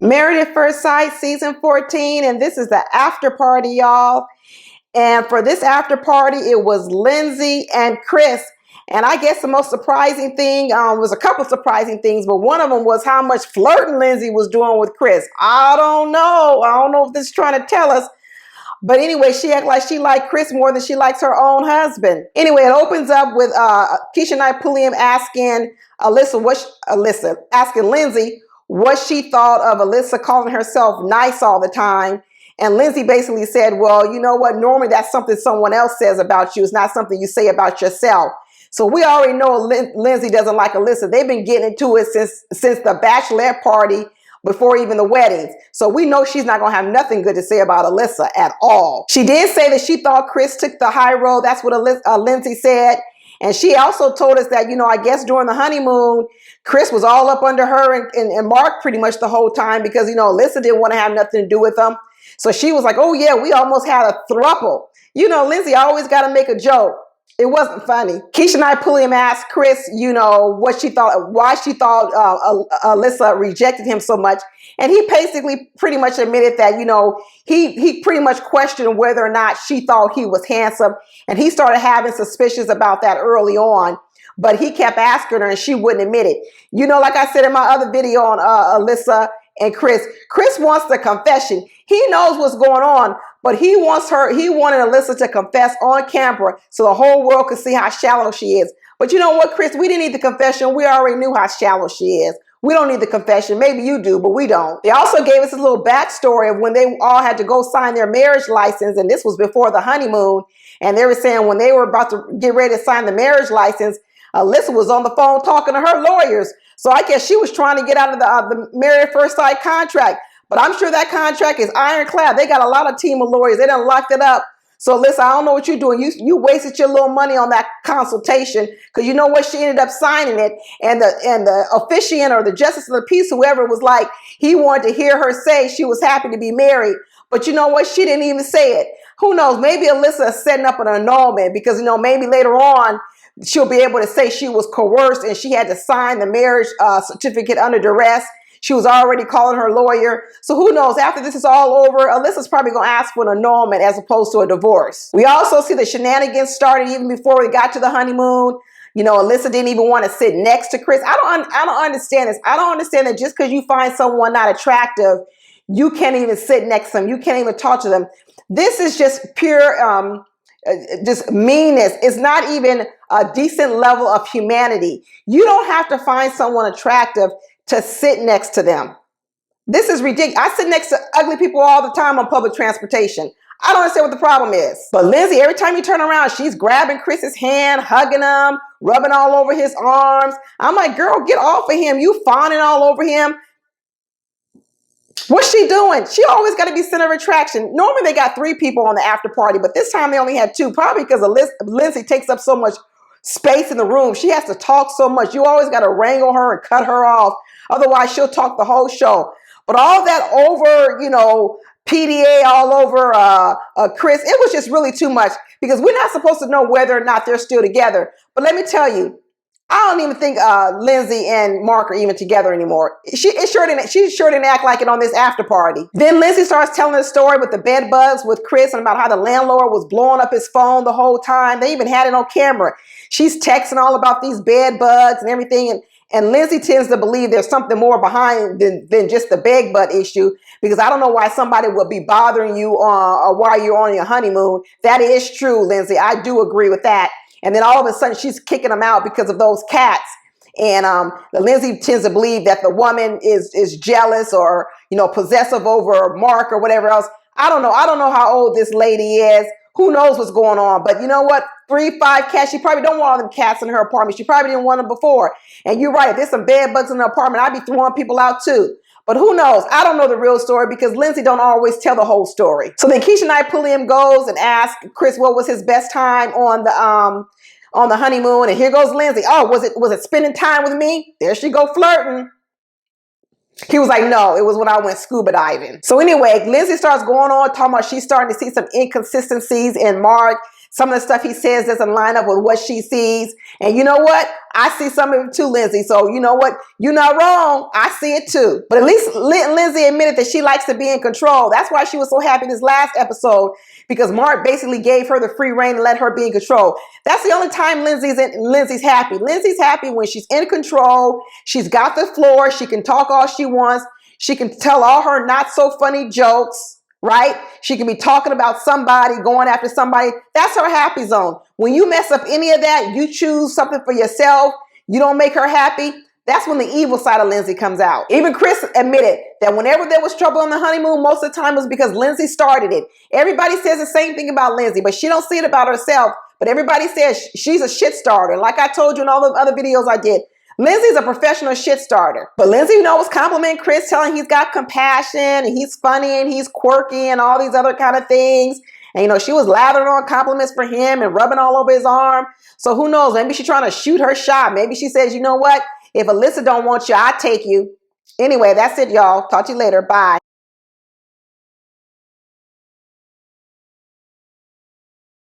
Married at First Sight, season 14, and this is the after party, y'all. And for this after party, it was Lindsey and Chris. And I guess the most surprising thing was a couple surprising things, but one of them was how much flirting Lindsey was doing with Chris. I don't know. I don't know if this is trying to tell us. But anyway, she acted like she liked Chris more than she likes her own husband. Anyway, it opens up with Keisha Knight Pulliam asking asking Lindsey what she thought of Alyssa calling herself nice all the time. And Lindsey basically said, well, you know what? Normally that's something someone else says about you. It's not something you say about yourself. So we already know Lindsey doesn't like Alyssa. They've been getting into it since the bachelorette party, before even the weddings. So we know she's not going to have nothing good to say about Alyssa at all. She did say that she thought Chris took the high road. That's what Lindsey said. And she also told us that, I guess during the honeymoon, Chris was all up under her and Mark pretty much the whole time because, Alyssa didn't want to have nothing to do with them. So she was like, oh yeah, we almost had a throuple. Lindsey always got to make a joke. It wasn't funny. Keisha Knight Pulliam asked Chris, what she thought, why she thought Alyssa rejected him so much. And he basically pretty much admitted that, he pretty much questioned whether or not she thought he was handsome. And he started having suspicions about that early on. But he kept asking her and she wouldn't admit it. Like I said in my other video on Alyssa and Chris wants the confession. He knows what's going on, but he wanted Alyssa to confess on camera so the whole world could see how shallow she is. But you know what, Chris? We didn't need the confession. We already knew how shallow she is. We don't need the confession. Maybe you do, but we don't. They also gave us a little backstory of when they all had to go sign their marriage license, and this was before the honeymoon. And they were saying when they were about to get ready to sign the marriage license, Alyssa was on the phone talking to her lawyers. So I guess she was trying to get out of the Married at First Sight contract. But I'm sure that contract is ironclad. They got a lot of team of lawyers. They done locked it up. So listen, I don't know what you're doing. You wasted your little money on that consultation because you know what? She ended up signing it. And the officiant or the justice of the peace, whoever, was like, he wanted to hear her say she was happy to be married. But you know what? She didn't even say it. Who knows? Maybe Alyssa is setting up an annulment because, maybe later on, she'll be able to say she was coerced and she had to sign the marriage certificate under duress. She was already calling her lawyer. So who knows? After this is all over, Alyssa's probably going to ask for an annulment as opposed to a divorce. We also see the shenanigans started even before we got to the honeymoon. Alyssa didn't even want to sit next to Chris. I don't understand this. I don't understand that just because you find someone not attractive, you can't even sit next to them. You can't even talk to them. This is just pure just meanness. It's not even a decent level of humanity. You don't have to find someone attractive to sit next to them. This is ridiculous. I sit next to ugly people all the time on public transportation. I don't understand what the problem is. But Lindsey, every time you turn around, she's grabbing Chris's hand, hugging him, rubbing all over his arms. I'm like, girl, get off of him. You fawning all over him. What's she doing? She always got to be center of attraction. Normally they got 3 people on the after party, but this time they only had 2, probably because Lindsey takes up so much space in the room. She has to talk so much. You always got to wrangle her and cut her off. Otherwise, she'll talk the whole show. But all that over, PDA all over Chris, it was just really too much because we're not supposed to know whether or not they're still together. But let me tell you, I don't even think Lindsey and Mark are even together anymore. She sure didn't act like it on this after party. Then Lindsey starts telling the story with the bed bugs with Chris and about how the landlord was blowing up his phone the whole time. They even had it on camera. She's texting all about these bed bugs and everything. And Lindsey tends to believe there's something more behind than just the bed bug issue, because I don't know why somebody would be bothering you while you're on your honeymoon. That is true, Lindsey. I do agree with that. And then all of a sudden she's kicking them out because of those cats. And Lindsey tends to believe that the woman is jealous or, possessive over Mark or whatever else. I don't know. I don't know how old this lady is. Who knows what's going on? But you know what? 3, 5 cats. She probably don't want all them cats in her apartment. She probably didn't want them before. And you're right. If there's some bed bugs in the apartment, I'd be throwing people out too. But who knows? I don't know the real story because Lindsey don't always tell the whole story. So then Keisha Knight Pulliam goes and asks Chris what was his best time on the honeymoon. And here goes Lindsey. Oh, was it spending time with me? There she go flirting. He was like, no, it was when I went scuba diving. So anyway, Lindsey starts going on talking about she's starting to see some inconsistencies in Mark, Some of the stuff he says doesn't line up with what she sees. And you know what? I see some of it too, Lindsey. So you know what? You're not wrong. I see it too. But at least Lindsey admitted that she likes to be in control. That's why she was so happy this last episode, because Mark basically gave her the free reign and let her be in control. That's the only time Lindsey's happy. Lindsey's happy when she's in control. She's got the floor. She can talk all she wants. She can tell all her not so funny jokes. Right? She can be talking about somebody, going after somebody. That's her happy zone. When you mess up any of that, you choose something for yourself, you don't make her happy, that's when the evil side of Lindsey comes out. Even Chris admitted that whenever there was trouble on the honeymoon, most of the time it was because Lindsey started it. Everybody says the same thing about Lindsey, but she don't see it about herself. But everybody says she's a shit starter. Like I told you in all the other videos I did, Lindsey's a professional shit starter. But Lindsey, was complimenting Chris, telling he's got compassion and he's funny and he's quirky and all these other kind of things. And, she was lathering on compliments for him and rubbing all over his arm. So who knows? Maybe she's trying to shoot her shot. Maybe she says, you know what? If Alyssa don't want you, I'll take you. Anyway, that's it, y'all. Talk to you later. Bye.